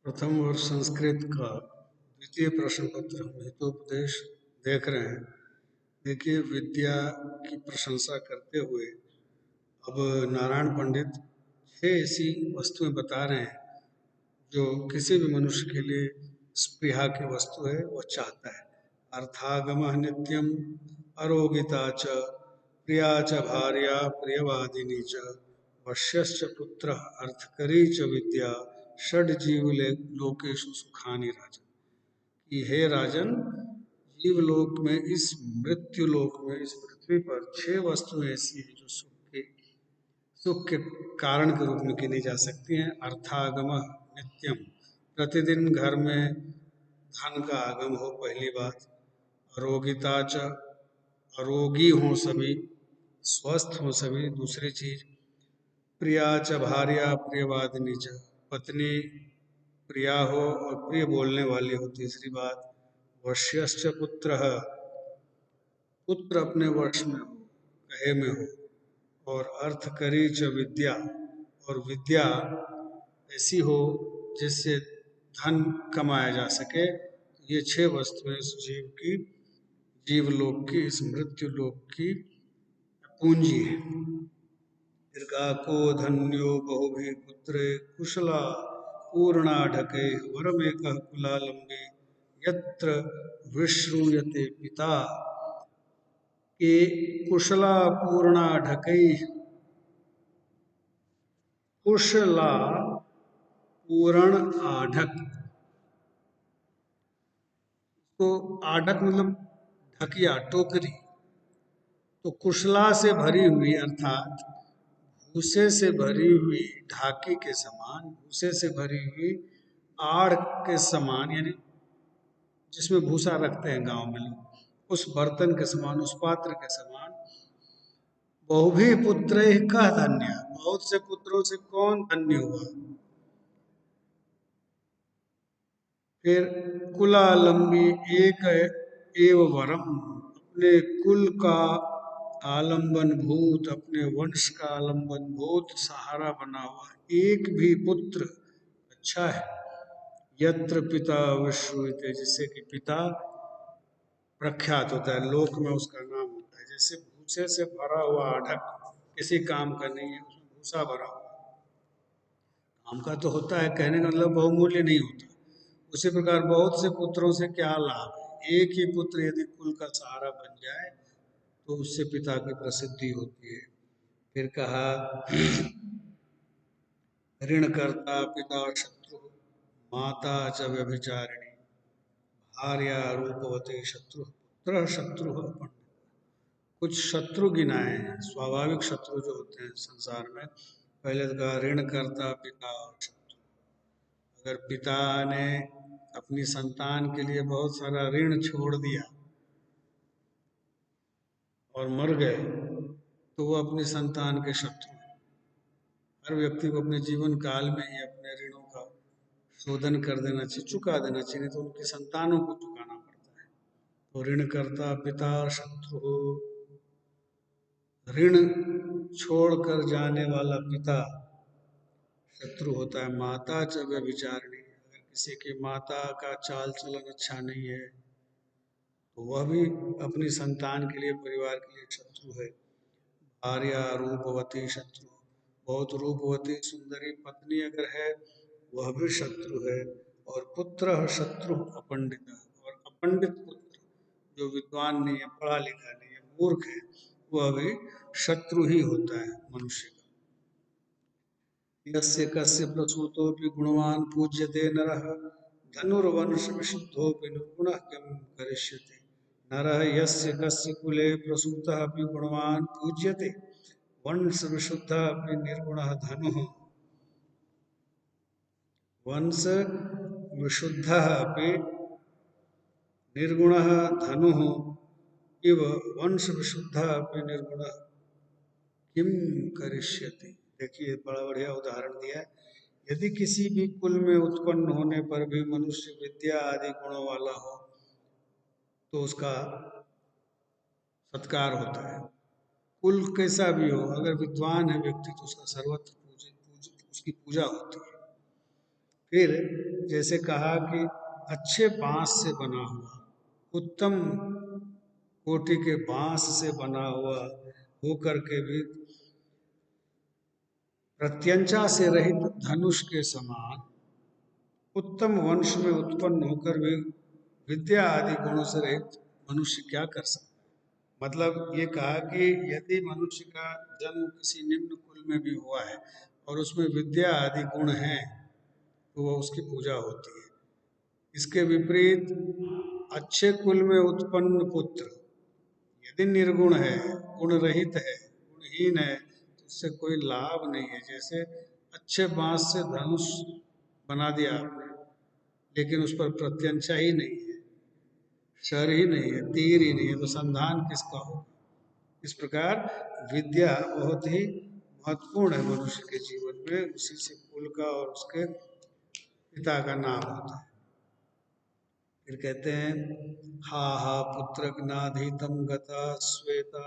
प्रथम वर्ष संस्कृत का द्वितीय प्रश्न पत्र हम हितोपदेश देख रहे हैं। देखिए, विद्या की प्रशंसा करते हुए अब नारायण पंडित 6 ऐसी वस्तुएं बता रहे हैं जो किसी भी मनुष्य के लिए स्पृहा की वस्तु है, वह चाहता है। अर्थागमः नित्यम अरोगिता च प्रिया च भार्या प्रियवादिनी च वश्यश्च पुत्रः अर्थकरी च विद्या षड्जीव लोकेषु सुखानि राजन। कि हे राजन, जीवलोक में, इस मृत्यु लोक में, इस पृथ्वी पर 6 वस्तुएं ऐसी हैं जो सुख के कारण के रूप में गिनी जा सकती हैं। अर्थागम नित्यम, प्रतिदिन घर में धन का आगम हो, पहली बात। अरोगिता च, अरोगी हों सभी, स्वस्थ हों सभी, दूसरी चीज। प्रिया च भार्या प्रियवादिनी च, पत्नी प्रिया हो और प्रिय बोलने वाली हो, तीसरी बात। वश्यश्च पुत्रः, पुत्र अपने वश में हो, कहे में हो। और अर्थकरी च विद्या, और विद्या ऐसी हो जिससे धन कमाया जा सके। ये 6 वस्तुएं इस जीव की, जीवलोक की, इस मृत्यु लोक की पूंजी है। दीर्घाको धन्यो बहुभी पुत्रे कुशला पूर्णा ढके वरमेकः कुलालंबी यत्र विश्रूयते पिता। के कुशला पूर्णा ढकई, कुशला पूर्ण आढक। तो आढक मतलब ढकिया, टोकरी। तो कुशला से भरी हुई अर्थात भूसे से भरी हुई, ढाकी के समान, भूसे से भरी हुई आड़ के समान, यानी जिसमें भूसा रखते हैं गांव में लोग, उस बर्तन के समान, उस पात्र के समान। बहुभी पुत्र कह धन्य, बहुत से पुत्रों से कौन धन्य हुआ। फिर कुलालंबी एक एव वरम, अपने कुल का आलंबन भूत, अपने वंश का आलंबन भूत, सहारा बना हुआ एक भी पुत्र अच्छा है। यत्र पिता विश्रुते, जिससे कि पिता प्रख्यात होता है, लोक में उसका नाम होता है। जैसे भूसे से भरा हुआ आढ़क किसी काम का नहीं है, उसमें भूसा भरा हुआ काम का तो होता है, कहने का मतलब बहुमूल्य नहीं होता। उसी प्रकार बहुत से पुत्रों से क्या लाभ है। एक ही पुत्र यदि कुल का सहारा बन जाए तो उससे पिता की प्रसिद्धि होती है। फिर कहा ऋण करता पिता शत्रु, माता च व्यभिचारिणी, भार्या रूपवती शत्रु, पुत्र शत्रु अपन। कुछ शत्रु गिनाए हैं, स्वाभाविक शत्रु जो होते हैं संसार में। पहले तो कहा ऋण करता पिता शत्रु। अगर पिता ने अपनी संतान के लिए बहुत सारा ऋण छोड़ दिया और मर गए तो वो अपनी संतान के शत्रु हैं। हर व्यक्ति को अपने जीवन काल में ही अपने ऋणों का शोधन कर देना चाहिए, चुका देना चाहिए, नहीं तो उनकी संतानों को चुकाना पड़ता है। तो ऋण करता पिता शत्रु, ऋण छोड़कर जाने वाला पिता शत्रु होता है। माता च व्यभिचारिणी, अगर किसी की माता का चाल चलन अच्छा नहीं है तो वह भी अपनी संतान के लिए, परिवार के लिए शत्रु है। भार्या रूपवती शत्रु, बहुत रूपवती सुंदरी पत्नी अगर है वह भी शत्रु है। और पुत्र शत्रु अपंडित, और अपंडित पुत्र जो विद्वान नहीं है, पढ़ा लिखा नहीं है, मूर्ख है, वह भी शत्रु ही होता है मनुष्य का। यस्य कस्य प्रसूतोऽपि गुणवान् पूज्यते नरः, धनुर्वंश विशुद्धोऽपि निर्गुणः किं करिष्यति। नरः यस्य कस्य कुले प्रसूतः अपि गुणवान् पूज्यते, वंश विशुद्धः अपि निर्गुणः धनुः। वंश विशुद्धः अपि निर्गुणः धनुः इव वंश विशुद्धः अपि निर्गुणः किम करिष्यति। देखिए, बड़ा बढ़िया उदाहरण दिया है। यदि किसी भी कुल में उत्पन्न होने पर भी मनुष्य विद्या आदि गुणों वाला हो तो उसका सत्कार होता है। कुल कैसा भी हो, अगर विद्वान है व्यक्ति तो उसका सर्वत्र उसकी पूजा होती है। फिर जैसे कहा कि अच्छे बांस से बना हुआ, उत्तम कोटि के बांस से बना हुआ होकर के भी प्रत्यंचा से रहित धनुष के समान उत्तम वंश में उत्पन्न होकर भी विद्या आदि गुणों से रहित मनुष्य क्या कर सकता है। मतलब ये कहा कि यदि मनुष्य का जन्म किसी निम्न कुल में भी हुआ है और उसमें विद्या आदि गुण हैं तो वह उसकी पूजा होती है। इसके विपरीत अच्छे कुल में उत्पन्न पुत्र यदि निर्गुण है, गुण रहित है, गुणहीन है, तो उससे कोई लाभ नहीं है। जैसे अच्छे बांस से धनुष बना दिया आपने, लेकिन उस पर प्रत्यंचा ही नहीं है, शर ही नहीं है, तीर ही नहीं है, तो संधान किसका होगा। इस प्रकार विद्या बहुत ही महत्वपूर्ण है मनुष्य के जीवन में। उसी से कुल का और उसके पिता का नाम होता है। फिर कहते हैं हा हा पुत्र ज्ञाधीतम गता श्वेता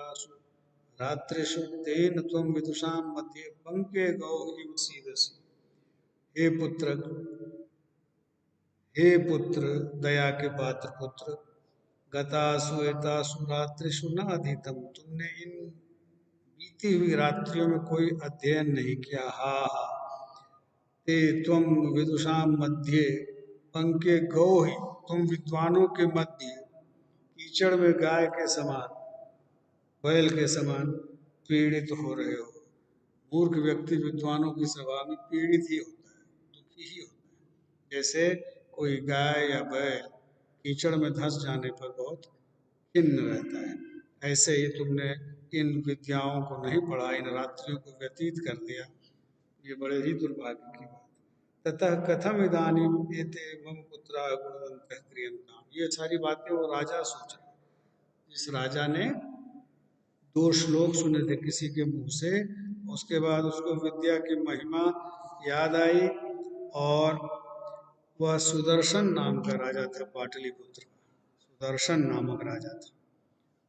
रात्रिषु तेन त्वं विदुषां मध्ये पंके गौ इव सीदसि। हे पुत्र, हे पुत्र, दया के पात्र पुत्र, गतासु एतासु रात्रिषु न अधीतम, तुमने इन बीती हुई रात्रियों में कोई अध्ययन नहीं किया। हा हा ते त्वं विदुषां मध्ये पंके गौ ही, तुम विद्वानों के मध्य कीचड़ में गाय के समान, बैल के समान पीड़ित हो रहे हो। मूर्ख व्यक्ति विद्वानों की सभा में पीड़ित ही होता है, दुखी ही होता है। जैसे कोई गाय या बैल कीचड़ में धंस जाने पर बहुत खिन्न रहता है, ऐसे ही तुमने इन विद्याओं को नहीं पढ़ा, इन रात्रियों को व्यतीत कर दिया। ये बड़े ही दुर्भाग्य की बात। ततः कथम इदानीम एते मम पुत्रा गुणवन्तः क्रियन्ताम्। ये सारी बातें वो राजा सोच रहे, जिस राजा ने 2 श्लोक सुने थे किसी के मुंह से, उसके बाद उसको विद्या की महिमा याद आई। और वह सुदर्शन नाम का राजा था, पाटलिपुत्र का सुदर्शन नामक राजा था।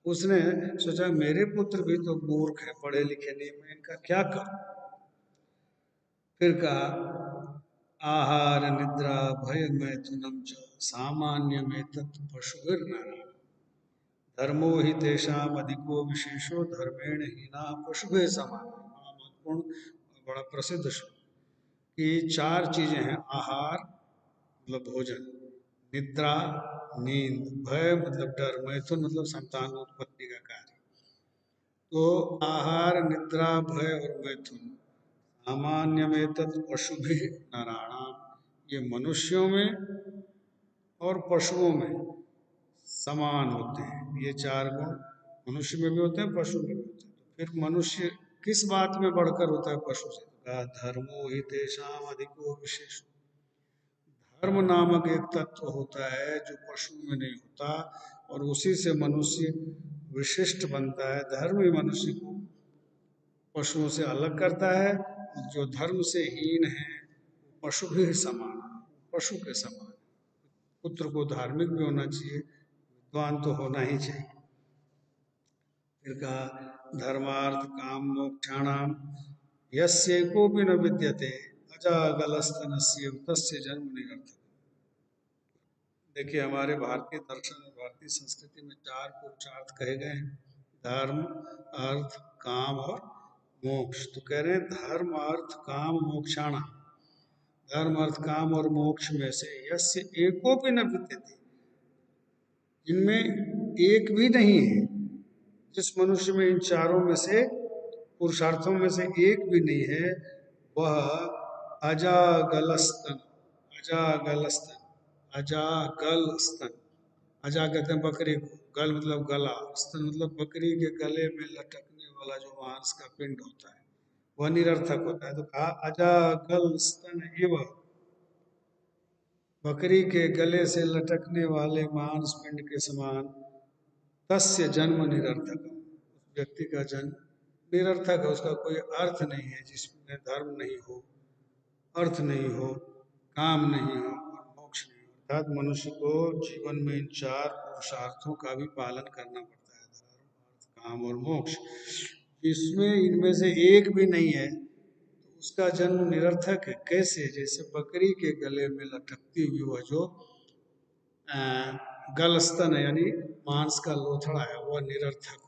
उसने सोचा मेरे पुत्र भी तो मूर्ख है, पढ़े लिखे नहीं, मैं इनका क्या करूं। फिर कहा आहार निद्रा भय मैथुनम च सामान्यमेतत् पशुभिर्नराणाम् धर्मो हि तेषाम अधिको विशेषो धर्मेण हीना पशुभे समान। बड़ा महत्वपूर्ण, बड़ा प्रसिद्ध श्लोक कि 4 चीजें हैं। आहार मतलब भोजन, निद्रा नींद, भय मतलब डर, मैथुन मतलब संतान उत्पत्ति का कार्य। तो आहार निद्रा भय और मैथुन सामान्य में तत् पशुभि नराणाम, ये मनुष्यों में और पशुओं में समान होते हैं। ये 4 गुण मनुष्य में भी होते हैं, पशु में भी होते हैं। तो फिर मनुष्य किस बात में बढ़कर होता है पशु से? कहा धर्मो हि तेषाम अधिको विशेष। धर्म नामक एक तत्व होता है जो पशु में नहीं होता, और उसी से मनुष्य विशिष्ट बनता है। धर्म ही मनुष्य को पशुओं से अलग करता है। जो धर्म से हीन है पशु भी समान, पशु के समान। पुत्र को धार्मिक भी होना चाहिए, विद्वान तो होना ही चाहिए। फिर कहा धर्मार्थ काम मोक्षाणाम यस्येकोपि न विद्यते अजागलस्तनस्य तस्य जन्म निरर्थक। देखिए हमारे भारतीय दर्शन और भारतीय संस्कृति में 4 पुरुषार्थ कहे गए हैं, धर्म अर्थ काम और मोक्ष। तो कह रहे हैं धर्म अर्थ काम मोक्षाणा, धर्म अर्थ काम और मोक्ष में से यस्य एकोपि न विद्यते, इनमें एक भी नहीं है। जिस मनुष्य में इन चारों में से पुरुषार्थों में से एक भी नहीं है, वह अजागलस्तन, अजागलस्तन, अजागल स्तन, अजा कहते हैं बकरी को, गल मतलब गला, स्तन मतलब बकरी के गले में लटकने वाला जो मांस का पिंड होता है वह निरर्थक होता है। तो कहा अजागल स्तन एव, बकरी के गले से लटकने वाले मांस पिंड के समान तस्य जन्म निरर्थक, उस व्यक्ति का जन्म निरर्थक है, उसका कोई अर्थ नहीं है। जिसमें धर्म नहीं हो, अर्थ नहीं हो, काम नहीं हो और मोक्ष नहीं हो। अर्थात मनुष्य को जीवन में इन 4 पुरुषार्थों का भी पालन करना पड़ता है, धर्म अर्थ काम और मोक्ष। जिसमें इनमें से एक भी नहीं है तो उसका जन्म निरर्थक है। कैसे? जैसे बकरी के गले में लटकती हुई वह जो गलस्तन यानी मांस का लोथड़ा है, वह निरर्थक